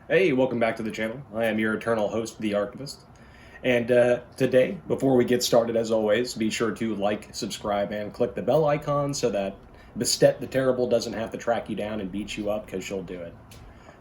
Hey, welcome back to the channel. I am your eternal host, The Archivist. And today, before we get started, as always, be sure to like, subscribe, and click the bell icon so that Bastet the Terrible doesn't have to track you down and beat you up, because she'll do it.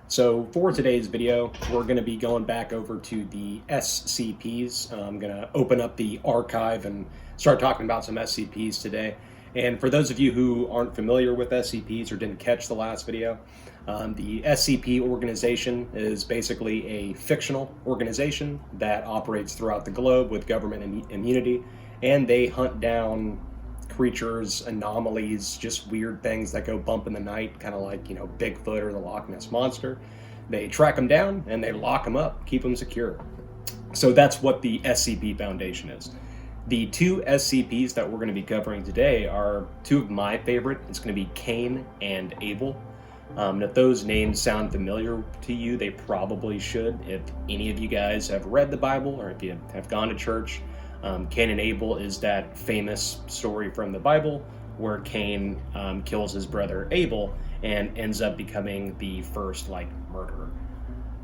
So for today's video, we're going to be going back over to the SCPs. I'm going to open up the archive and start talking about some SCPs today. And for those of you who aren't familiar with SCPs or didn't catch the last video, the SCP organization is basically a fictional organization that operates throughout the globe with government immunity, and they hunt down creatures, anomalies, just weird things that go bump in the night, kind of like, Bigfoot or the Loch Ness Monster. They track them down and they lock them up, keep them secure. So that's what the SCP Foundation is. The two SCPs that we're going to be covering today are two of my favorite. It's going to be Cain and Abel. If those names sound familiar to you, they probably should. If any of you guys have read the Bible or if you have gone to church, Cain and Abel is that famous story from the Bible where Cain kills his brother Abel and ends up becoming the first murderer.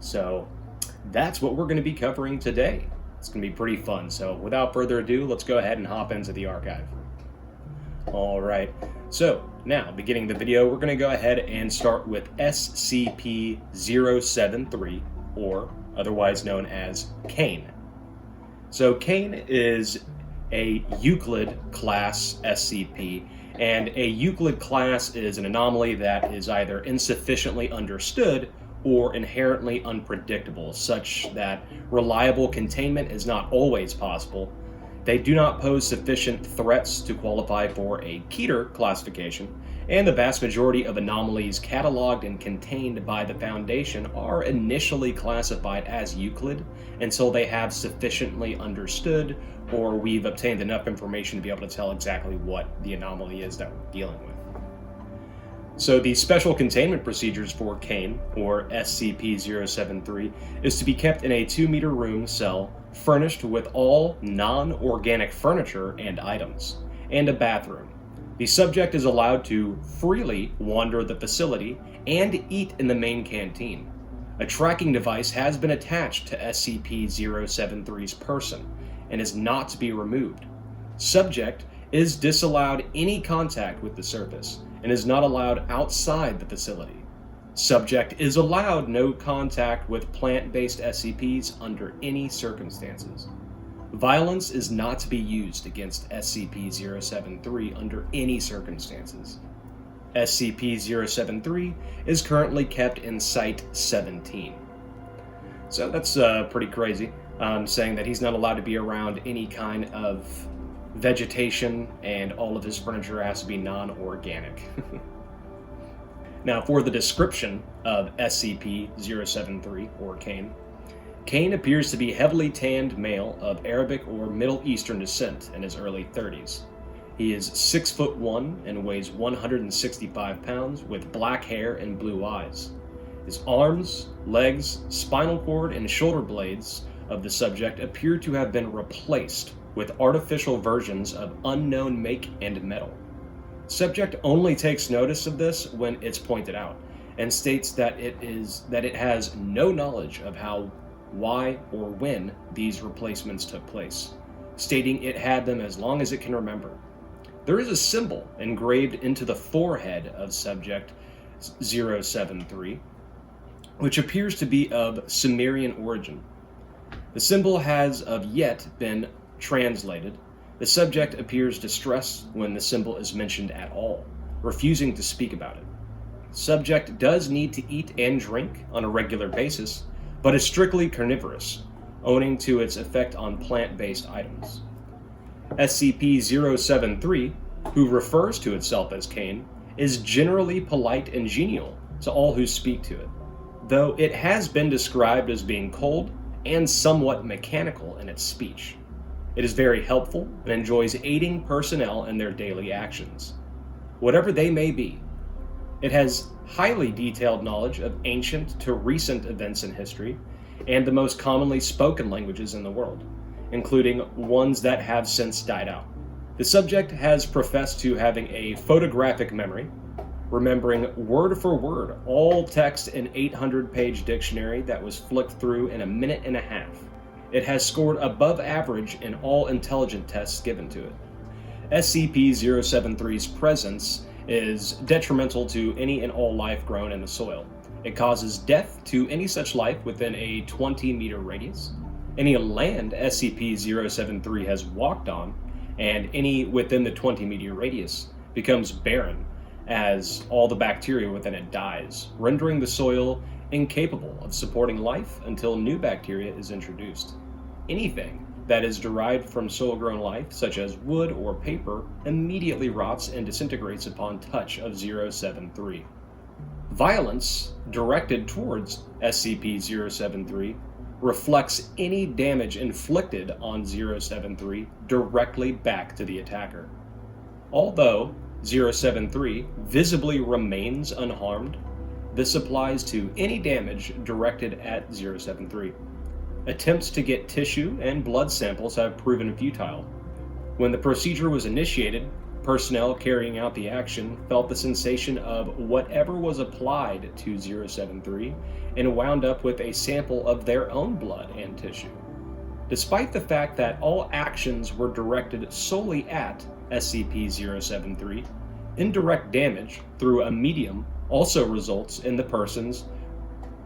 So that's what we're going to be covering today. It's going to be pretty fun. So without further ado, let's go ahead and hop into the archive. All right. So now, beginning the video, we're going to go ahead and start with SCP-073, or otherwise known as Cain. So Cain is a Euclid class SCP, and a Euclid class is an anomaly that is either insufficiently understood or inherently unpredictable, such that reliable containment is not always possible. They do not pose sufficient threats to qualify for a Keter classification, and the vast majority of anomalies cataloged and contained by the Foundation are initially classified as Euclid until they have sufficiently understood or we've obtained enough information to be able to tell exactly what the anomaly is that we're dealing with. So the special containment procedures for Cain, or SCP-073, is to be kept in a 2-meter room cell furnished with all non-organic furniture and items, and a bathroom. The subject is allowed to freely wander the facility and eat in the main canteen. A tracking device has been attached to SCP-073's person and is not to be removed. Subject is disallowed any contact with the surface and is not allowed outside the facility. Subject is allowed no contact with plant-based SCPs under any circumstances. Violence is not to be used against SCP-073 under any circumstances. SCP-073 is currently kept in Site-17. So that's pretty crazy, saying that he's not allowed to be around any kind of vegetation, and all of his furniture has to be non-organic. Now, for the description of SCP-073, or Cain, Cain appears to be heavily tanned male of Arabic or Middle Eastern descent in his early 30s. He is 6'1" and weighs 165 pounds with black hair and blue eyes. His arms, legs, spinal cord, and shoulder blades of the subject appear to have been replaced with artificial versions of unknown make and metal. Subject only takes notice of this when it's pointed out, and states that it has no knowledge of how, why, or when these replacements took place, stating it had them as long as it can remember. There is a symbol engraved into the forehead of Subject 073, which appears to be of Sumerian origin. The symbol has of yet been translated. The subject appears distressed when the symbol is mentioned at all, refusing to speak about it. Subject does need to eat and drink on a regular basis, but is strictly carnivorous, owing to its effect on plant-based items. SCP-073, who refers to itself as Cain, is generally polite and genial to all who speak to it, though it has been described as being cold and somewhat mechanical in its speech. It is very helpful and enjoys aiding personnel in their daily actions, whatever they may be. It has highly detailed knowledge of ancient to recent events in history and the most commonly spoken languages in the world, including ones that have since died out. The subject has professed to having a photographic memory, remembering word for word all text in 800-page dictionary that was flicked through in a minute and a half. It has scored above average in all intelligence tests given to it. SCP-073's presence is detrimental to any and all life grown in the soil. It causes death to any such life within a 20-meter radius, any land SCP-073 has walked on, and any within the 20-meter radius becomes barren as all the bacteria within it dies, rendering the soil incapable of supporting life until new bacteria is introduced. Anything that is derived from soil-grown life, such as wood or paper, immediately rots and disintegrates upon touch of 073. Violence directed towards SCP-073 reflects any damage inflicted on 073 directly back to the attacker. Although 073 visibly remains unharmed, this applies to any damage directed at 073. Attempts to get tissue and blood samples have proven futile. When the procedure was initiated, personnel carrying out the action felt the sensation of whatever was applied to 073 and wound up with a sample of their own blood and tissue. Despite the fact that all actions were directed solely at SCP-073, indirect damage through a medium also results in the persons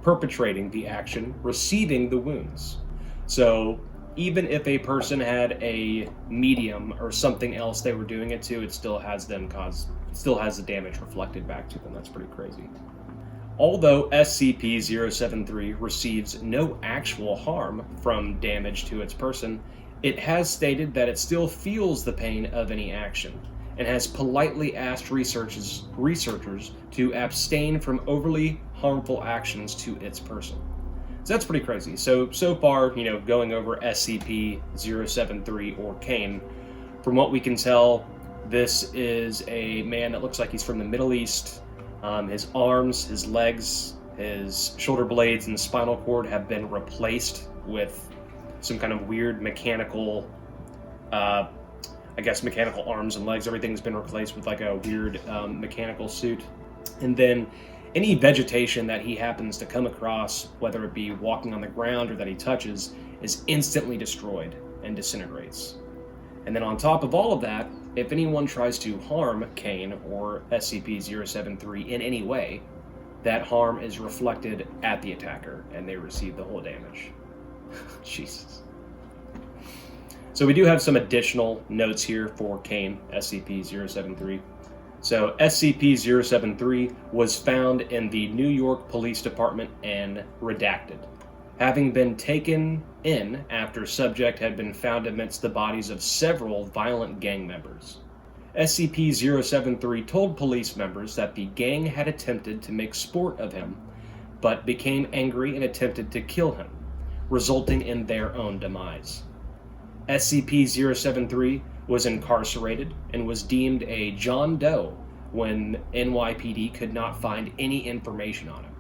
perpetrating the action receiving the wounds. So even if a person had a medium or something else they were doing it to, it still has the damage reflected back to them. That's pretty crazy. Although SCP-073 receives no actual harm from damage to its person, it has stated that it still feels the pain of any action, and has politely asked researchers to abstain from overly harmful actions to its person. So that's pretty crazy. So far, going over SCP-073 or Cain, from what we can tell, this is a man that looks like he's from the Middle East. His arms, his legs, his shoulder blades, and spinal cord have been replaced with some kind of weird mechanical mechanical arms and legs. Everything's been replaced with like a weird mechanical suit. And then any vegetation that he happens to come across, whether it be walking on the ground or that he touches, is instantly destroyed and disintegrates. And then on top of all of that, if anyone tries to harm Cain or SCP-073 in any way, that harm is reflected at the attacker and they receive the whole damage. Jesus. So we do have some additional notes here for Cain, SCP-073. So SCP-073 was found in the New York Police Department and redacted, having been taken in after subject had been found amidst the bodies of several violent gang members. SCP-073 told police members that the gang had attempted to make sport of him, but became angry and attempted to kill him, resulting in their own demise. SCP-073 was incarcerated and was deemed a John Doe when NYPD could not find any information on him.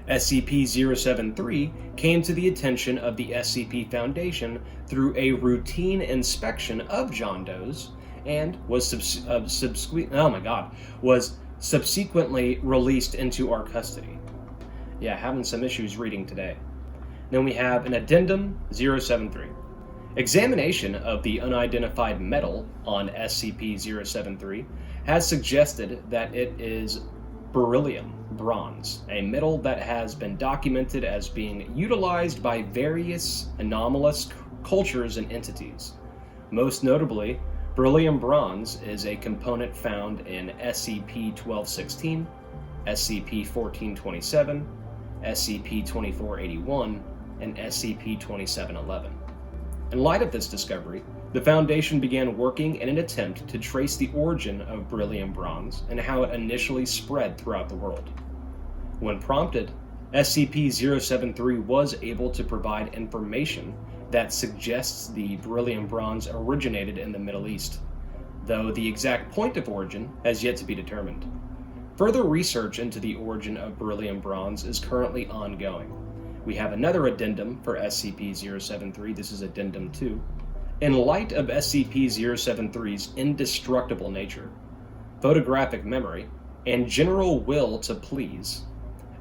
SCP-073 came to the attention of the SCP Foundation through a routine inspection of John Does and was subsequently released into our custody. Yeah, having some issues reading today. Then we have an Addendum 073. Examination of the unidentified metal on SCP-073 has suggested that it is Beryllium bronze, a metal that has been documented as being utilized by various anomalous cultures and entities. Most notably, beryllium bronze is a component found in SCP-1216, SCP-1427, SCP-2481, and SCP-2711. In light of this discovery, the Foundation began working in an attempt to trace the origin of beryllium bronze and how it initially spread throughout the world. When prompted, SCP-073 was able to provide information that suggests the beryllium bronze originated in the Middle East, though the exact point of origin has yet to be determined. Further research into the origin of beryllium bronze is currently ongoing. We have another addendum for SCP-073, this is Addendum 2. In light of SCP-073's indestructible nature, photographic memory, and general will to please,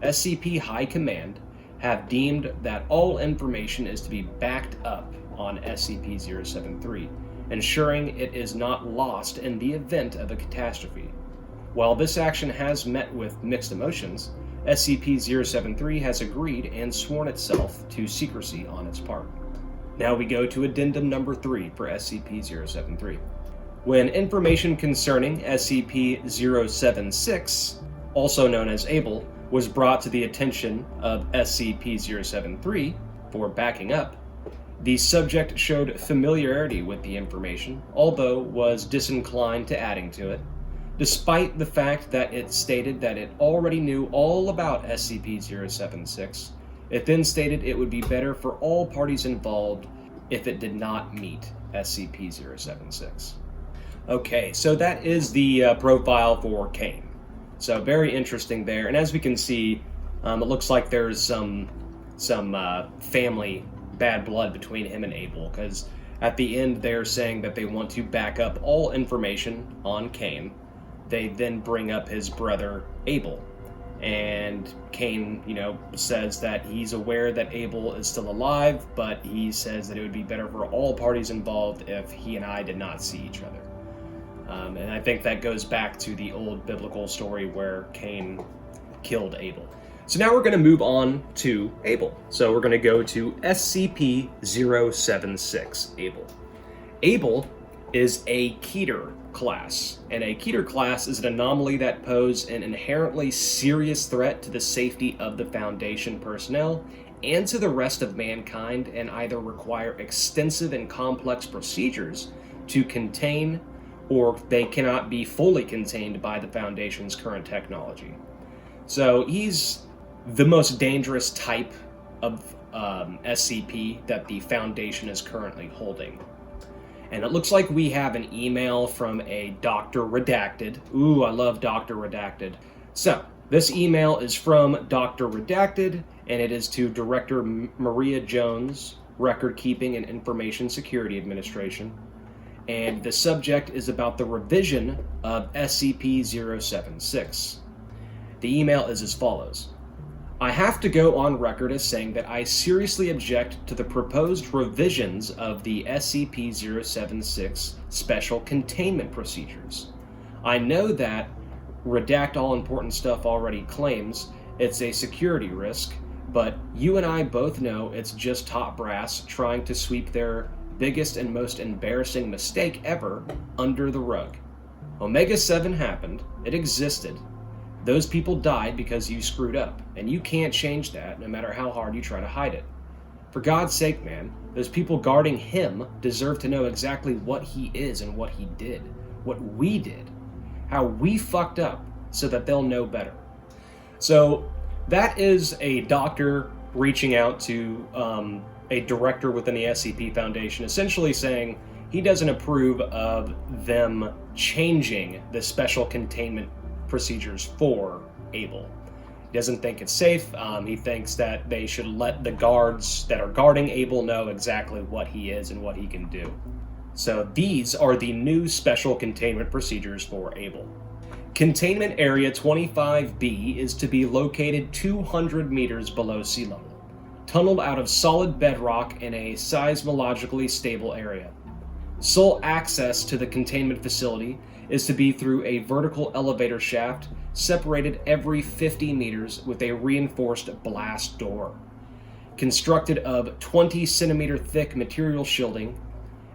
SCP High Command have deemed that all information is to be backed up on SCP-073, ensuring it is not lost in the event of a catastrophe. While this action has met with mixed emotions, SCP-073 has agreed and sworn itself to secrecy on its part. Now we go to Addendum Number 3 for SCP-073. When information concerning SCP-076, also known as Abel, was brought to the attention of SCP-073 for backing up, the subject showed familiarity with the information, although was disinclined to adding to it, despite the fact that it stated that it already knew all about SCP-076. It then stated it would be better for all parties involved if it did not meet SCP-076. Okay, so that is the profile for Cain. So very interesting there, and as we can see, it looks like there's some family bad blood between him and Abel, because at the end they're saying that they want to back up all information on Cain. They then bring up his brother Abel, and Cain, says that he's aware that Abel is still alive, but he says that it would be better for all parties involved if he and I did not see each other. And I think that goes back to the old biblical story where Cain killed Abel. So now we're going to move on to Abel. So we're going to go to SCP-076 Abel. Abel is a Keter class, and a Keter class is an anomaly that pose an inherently serious threat to the safety of the Foundation personnel and to the rest of mankind, and either require extensive and complex procedures to contain, or they cannot be fully contained by the Foundation's current technology. So he's the most dangerous type of SCP that the Foundation is currently holding. And it looks like we have an email from a Dr. Redacted. Ooh, I love Dr. Redacted. So, this email is from Dr. Redacted, and it is to Director Maria Jones, Record Keeping and Information Security Administration. And the subject is about the revision of SCP-076. The email is as follows. I have to go on record as saying that I seriously object to the proposed revisions of the SCP-076 Special Containment Procedures. I know that Redact All Important Stuff already claims it's a security risk, but you and I both know it's just top brass trying to sweep their biggest and most embarrassing mistake ever under the rug. Omega-7 happened, it existed. Those people died because you screwed up, and you can't change that no matter how hard you try to hide it. For God's sake, man, those people guarding him deserve to know exactly what he is and what he did, what we did, how we fucked up, so that they'll know better. So that is a doctor reaching out to a director within the SCP Foundation, essentially saying he doesn't approve of them changing the special containment procedures for Abel. He doesn't think it's safe. He thinks that they should let the guards that are guarding Abel know exactly what he is and what he can do. So these are the new special containment procedures for Abel. Containment Area 25B is to be located 200 meters below sea level, tunneled out of solid bedrock in a seismologically stable area. Sole access to the containment facility is to be through a vertical elevator shaft separated every 50 meters with a reinforced blast door. Constructed of 20 centimeter thick material shielding,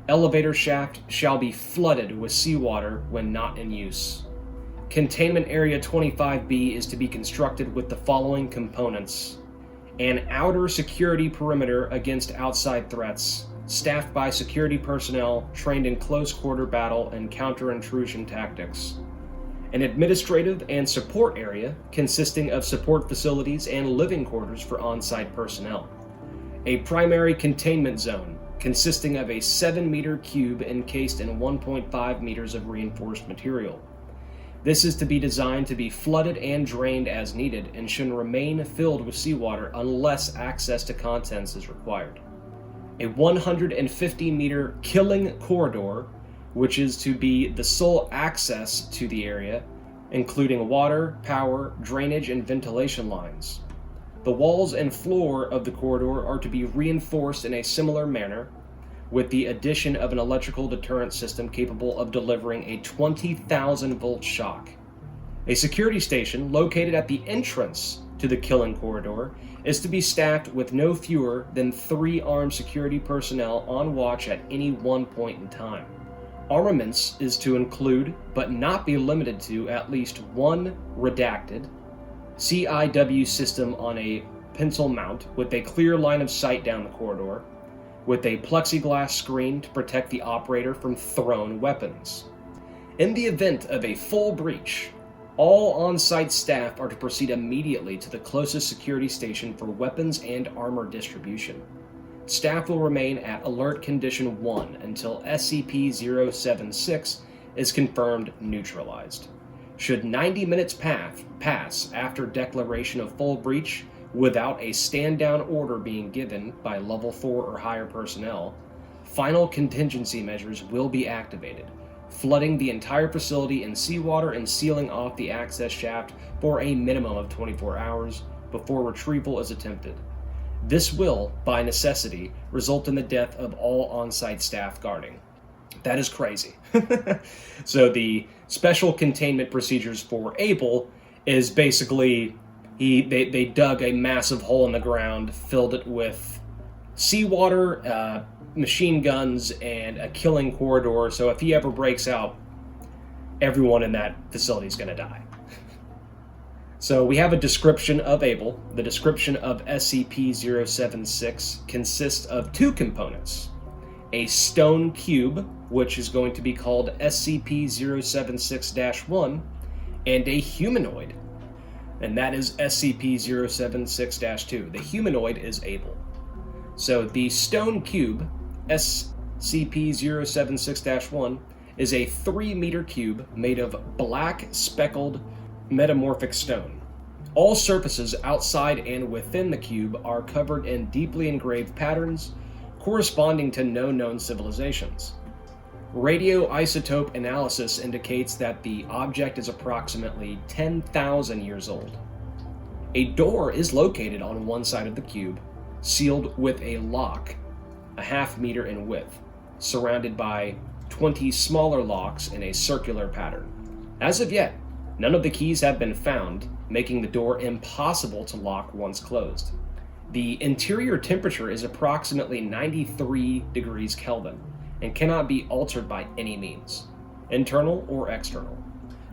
elevator shaft shall be flooded with seawater when not in use. Containment Area 25B is to be constructed with the following components: an outer security perimeter against outside threats, staffed by security personnel trained in close-quarter battle and counter-intrusion tactics. An administrative and support area consisting of support facilities and living quarters for on-site personnel. A primary containment zone consisting of a 7-meter cube encased in 1.5 meters of reinforced material. This is to be designed to be flooded and drained as needed and should remain filled with seawater unless access to contents is required. A 150-meter killing corridor, which is to be the sole access to the area, including water, power, drainage, and ventilation lines. The walls and floor of the corridor are to be reinforced in a similar manner, with the addition of an electrical deterrent system capable of delivering a 20,000 volt shock. A security station located at the entrance to the killing corridor is to be staffed with no fewer than 3 armed security personnel on watch at any one point in time. Armaments is to include, but not be limited to, at least one redacted CIW system on a pencil mount with a clear line of sight down the corridor, with a plexiglass screen to protect the operator from thrown weapons. In the event of a full breach, all on-site staff are to proceed immediately to the closest security station for weapons and armor distribution. Staff will remain at Alert Condition 1 until SCP-076 is confirmed neutralized. Should 90 minutes pass after declaration of full breach without a stand-down order being given by Level 4 or higher personnel, final contingency measures will be activated, flooding the entire facility in seawater and sealing off the access shaft for a minimum of 24 hours before retrieval is attempted. This will, by necessity, result in the death of all on-site staff guarding. That is crazy. So the special containment procedures for Abel is basically they dug a massive hole in the ground, filled it with seawater, machine guns, and a killing corridor. So if he ever breaks out, everyone in that facility is going to die. So we have a description of Abel. The description of SCP-076 consists of 2 components. A stone cube, which is going to be called SCP-076-1, and a humanoid, and that is SCP-076-2. The humanoid is Abel. So the stone cube, SCP-076-1, is a 3-meter cube made of black speckled metamorphic stone. All surfaces outside and within the cube are covered in deeply engraved patterns corresponding to no known civilizations. Radioisotope analysis indicates that the object is approximately 10,000 years old. A door is located on one side of the cube, sealed with a lock, a half-meter in width, surrounded by 20 smaller locks in a circular pattern. As of yet, none of the keys have been found, making the door impossible to lock once closed. The interior temperature is approximately 93 degrees Kelvin and cannot be altered by any means, internal or external.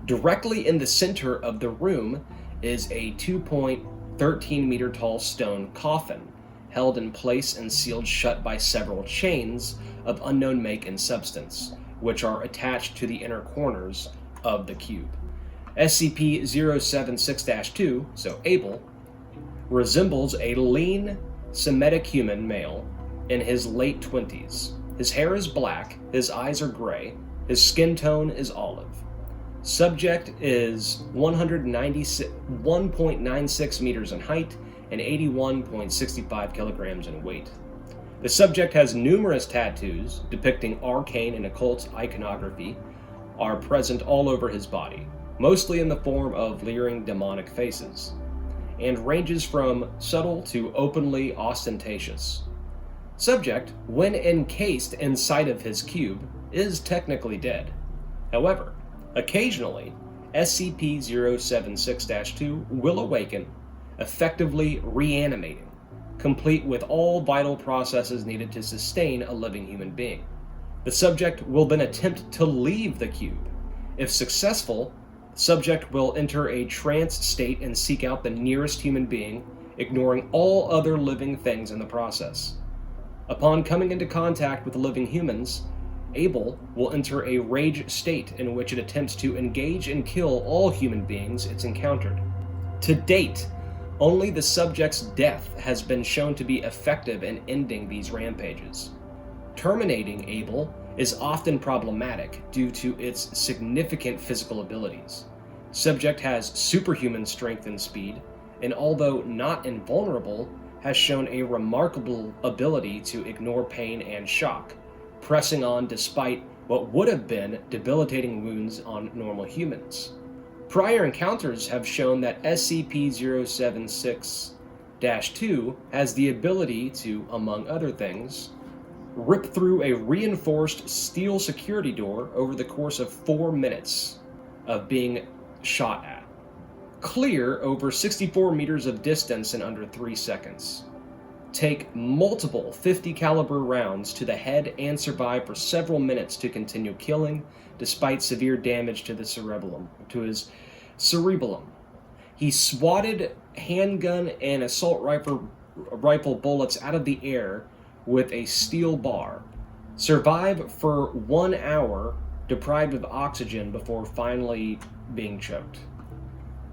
Directly in the center of the room is a 2.13 meter tall stone coffin, held in place and sealed shut by several chains of unknown make and substance, which are attached to the inner corners of the cube. SCP-076-2, so Abel, resembles a lean Semitic human male in his late 20s. His hair is black, his eyes are gray, his skin tone is olive. Subject is 1.96 meters in height and 81.65 kilograms in weight. The subject has numerous tattoos depicting arcane and occult iconography are present all over his body, mostly in the form of leering demonic faces, and ranges from subtle to openly ostentatious. Subject, when encased inside of his cube, is technically dead. However, occasionally, SCP-076-2 will awaken, effectively reanimating, complete with all vital processes needed to sustain a living human being. The subject will then attempt to leave the cube. If successful, the subject will enter a trance state and seek out the nearest human being, ignoring all other living things in the process. Upon coming into contact with living humans, Abel will enter a rage state in which it attempts to engage and kill all human beings it's encountered. To date, only the subject's death has been shown to be effective in ending these rampages. Terminating Abel is often problematic due to its significant physical abilities. Subject has superhuman strength and speed, and although not invulnerable, has shown a remarkable ability to ignore pain and shock, pressing on despite what would have been debilitating wounds on normal humans. Prior encounters have shown that SCP-076-2 has the ability to, among other things, rip through a reinforced steel security door over the course of 4 minutes of being shot at, clear over 64 meters of distance in under 3 seconds, take multiple 50 caliber rounds to the head and survive for several minutes to continue killing despite severe damage to his cerebellum. He swatted handgun and assault rifle bullets out of the air with a steel bar, survived for 1 hour deprived of oxygen before finally being choked.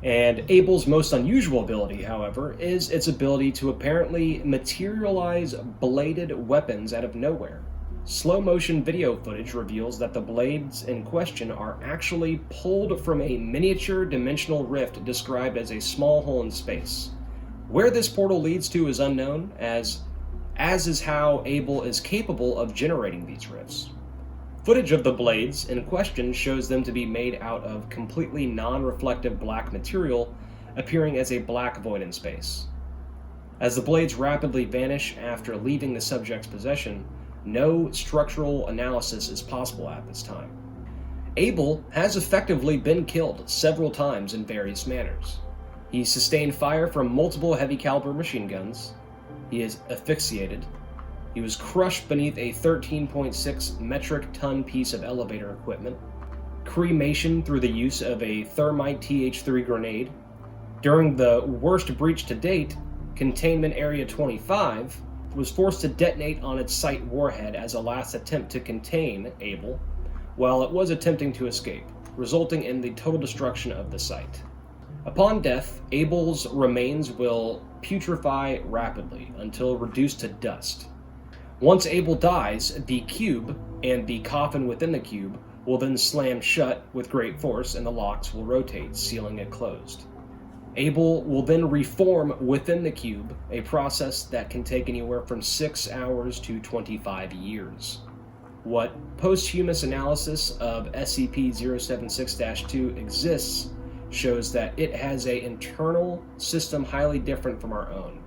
And Abel's most unusual ability, however, is its ability to apparently materialize bladed weapons out of nowhere. Slow-motion video footage reveals that the blades in question are actually pulled from a miniature dimensional rift described as a small hole in space. Where this portal leads to is unknown, as is how Abel is capable of generating these rifts. Footage of the blades in question shows them to be made out of completely non-reflective black material, appearing as a black void in space. As the blades rapidly vanish after leaving the subject's possession, no structural analysis is possible at this time. Abel has effectively been killed several times in various manners. He sustained fire from multiple heavy caliber machine guns. He is asphyxiated. He was crushed beneath a 13.6 metric ton piece of elevator equipment. Cremation through the use of a thermite TH3 grenade. During the worst breach to date, Containment Area 25 was forced to detonate on its site warhead as a last attempt to contain Abel, while it was attempting to escape, resulting in the total destruction of the site. Upon death, Abel's remains will putrefy rapidly until reduced to dust. Once Abel dies, the cube and the coffin within the cube will then slam shut with great force and the locks will rotate, sealing it closed. Abel will then reform within the cube, a process that can take anywhere from 6 hours to 25 years. What posthumous analysis of SCP-076-2 exists shows that it has an internal system highly different from our own.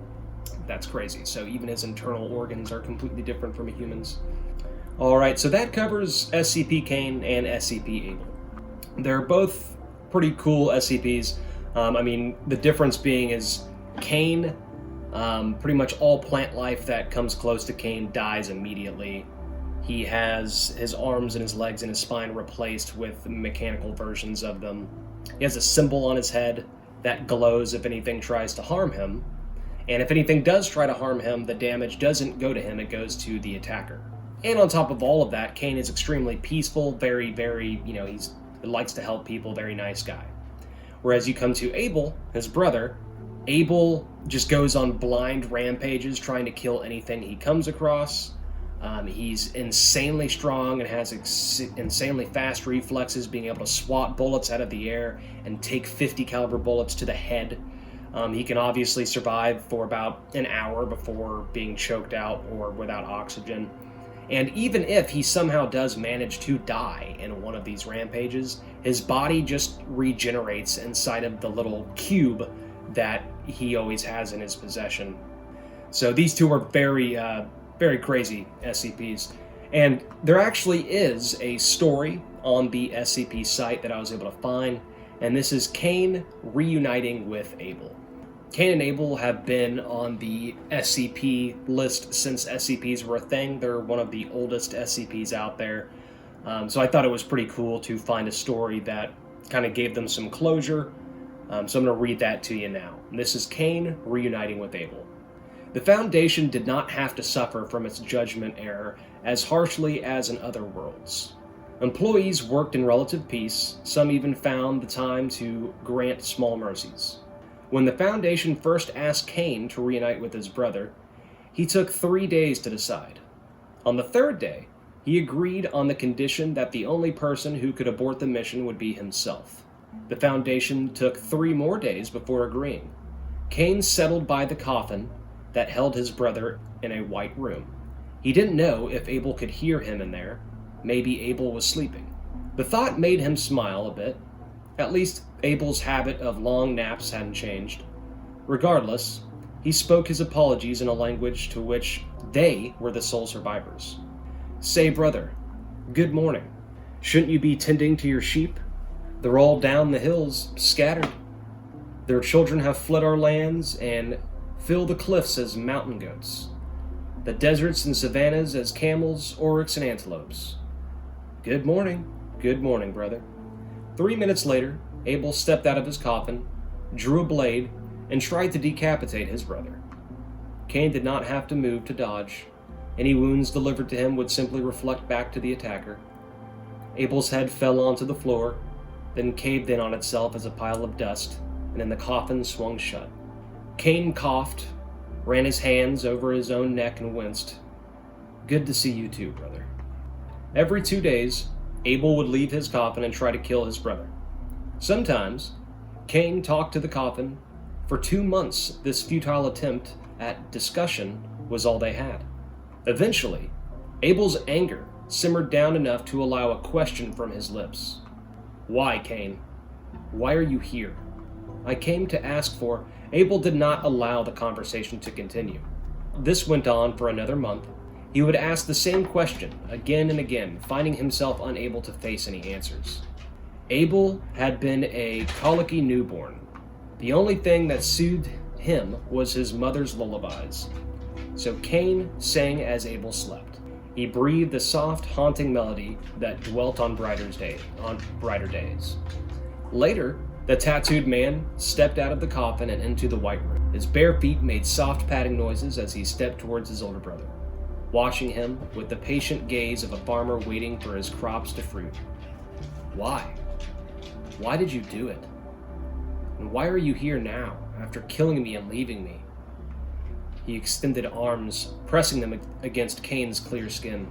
That's crazy. So even his internal organs are completely different from a human's. Alright, so that covers SCP Cain and SCP Abel. They're both pretty cool SCPs. The difference being is Cain, pretty much all plant life that comes close to Cain dies immediately. He has his arms and his legs and his spine replaced with mechanical versions of them. He has a symbol on his head that glows if anything tries to harm him. And if anything does try to harm him, the damage doesn't go to him, it goes to the attacker. And on top of all of that, Cain is extremely peaceful, very, he likes to help people, very nice guy. Whereas you come to Abel, his brother, Abel just goes on blind rampages trying to kill anything he comes across. He's insanely strong and has insanely fast reflexes, being able to swat bullets out of the air and take 50 caliber bullets to the head. He can obviously survive for about an hour before being choked out or without oxygen. And even if he somehow does manage to die in one of these rampages, his body just regenerates inside of the little cube that he always has in his possession. So these two are very, very crazy SCPs. And there actually is a story on the SCP site that I was able to find, and this is Cain reuniting with Abel. Cain and Abel have been on the SCP list since SCPs were a thing. They're one of the oldest SCPs out there. So I thought it was pretty cool to find a story that kind of gave them some closure. So I'm going to read that to you now. And this is Cain reuniting with Abel. The Foundation did not have to suffer from its judgment error as harshly as in other worlds. Employees worked in relative peace. Some even found the time to grant small mercies. When the Foundation first asked Cain to reunite with his brother, he took 3 days to decide. On the third day, he agreed on the condition that the only person who could abort the mission would be himself. The Foundation took 3 more days before agreeing. Cain settled by the coffin that held his brother in a white room. He didn't know if Abel could hear him in there. Maybe Abel was sleeping. The thought made him smile a bit. At least Abel's habit of long naps hadn't changed. Regardless, he spoke his apologies in a language to which they were the sole survivors. "Say, brother, good morning. Shouldn't you be tending to your sheep? They're all down the hills, scattered. Their children have fled our lands and fill the cliffs as mountain goats, the deserts and savannas as camels, oryx, and antelopes. Good morning, brother." 3 minutes later, Abel stepped out of his coffin, drew a blade, and tried to decapitate his brother. Cain did not have to move to dodge. Any wounds delivered to him would simply reflect back to the attacker. Abel's head fell onto the floor, then caved in on itself as a pile of dust, and then the coffin swung shut. Cain coughed, ran his hands over his own neck, and winced. "Good to see you too, brother." Every 2 days, Abel would leave his coffin and try to kill his brother. Sometimes, Cain talked to the coffin. For 2 months, this futile attempt at discussion was all they had. Eventually, Abel's anger simmered down enough to allow a question from his lips. "Why, Cain? Why are you here?" "I came to ask for..." Abel did not allow the conversation to continue. This went on for another month. He would ask the same question again and again, finding himself unable to face any answers. Abel had been a colicky newborn. The only thing that soothed him was his mother's lullabies. So Cain sang as Abel slept. He breathed the soft, haunting melody that dwelt on brighter days. Later, the tattooed man stepped out of the coffin and into the white room. His bare feet made soft padding noises as he stepped towards his older brother, watching him with the patient gaze of a farmer waiting for his crops to fruit. "Why? Why did you do it? And why are you here now, after killing me and leaving me?" He extended arms, pressing them against Cain's clear skin.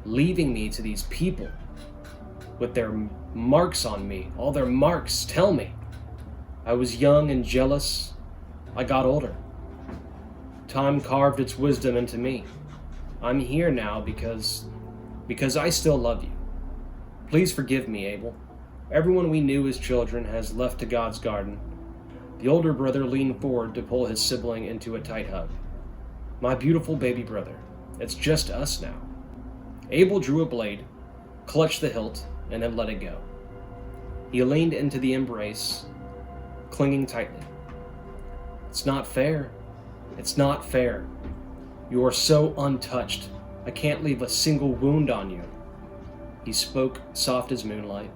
"Leaving me to these people, with their marks on me, all their marks, tell me. I was young and jealous. I got older. Time carved its wisdom into me. I'm here now because I still love you. Please forgive me, Abel. Everyone we knew as children has left to God's garden." The older brother leaned forward to pull his sibling into a tight hug. "My beautiful baby brother, it's just us now." Abel drew a blade, clutched the hilt, and then let it go. He leaned into the embrace, clinging tightly. "It's not fair. It's not fair. You are so untouched. I can't leave a single wound on you." He spoke soft as moonlight.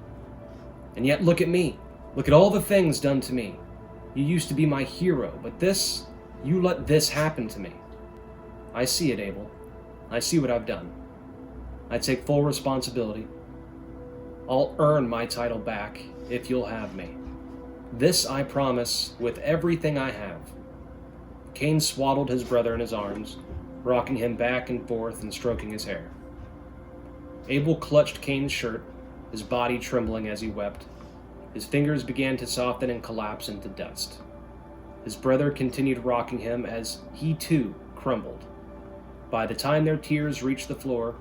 "And yet look at me. Look at all the things done to me. You used to be my hero, but you let this happen to me. I see it, Abel. I see what I've done. I take full responsibility. I'll earn my title back if you'll have me. This I promise with everything I have." Cain swaddled his brother in his arms, rocking him back and forth and stroking his hair. Abel clutched Cain's shirt, his body trembling as he wept. His fingers began to soften and collapse into dust. His brother continued rocking him as he too crumbled. By the time their tears reached the floor,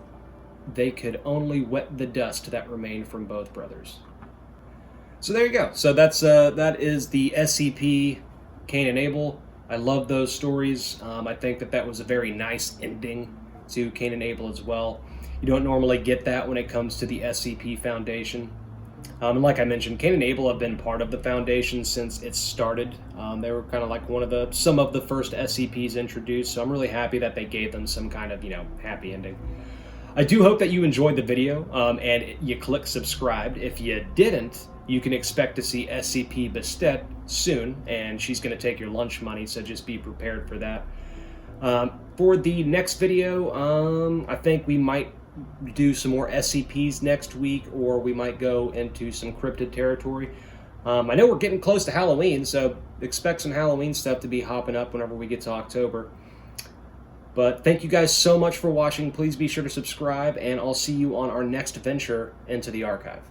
they could only wet the dust that remained from both brothers. So there you go. So that is the SCP Cain and Abel. I love those stories. I think that was a very nice ending to Cain and Abel as well. You don't normally get that when it comes to the SCP Foundation. And like I mentioned, Cain and Abel have been part of the Foundation since it started. They were kind of like some of the first SCPs introduced, so I'm really happy that they gave them some kind of, happy ending. I do hope that you enjoyed the video, and you click subscribe. If you didn't, you can expect to see SCP Bastet soon, and she's going to take your lunch money, so just be prepared for that. For the next video, I think we might do some more SCPs next week, or we might go into some cryptid territory. I know we're getting close to Halloween, so expect some Halloween stuff to be hopping up whenever we get to October. But thank you guys so much for watching. Please be sure to subscribe, and I'll see you on our next venture into the archive.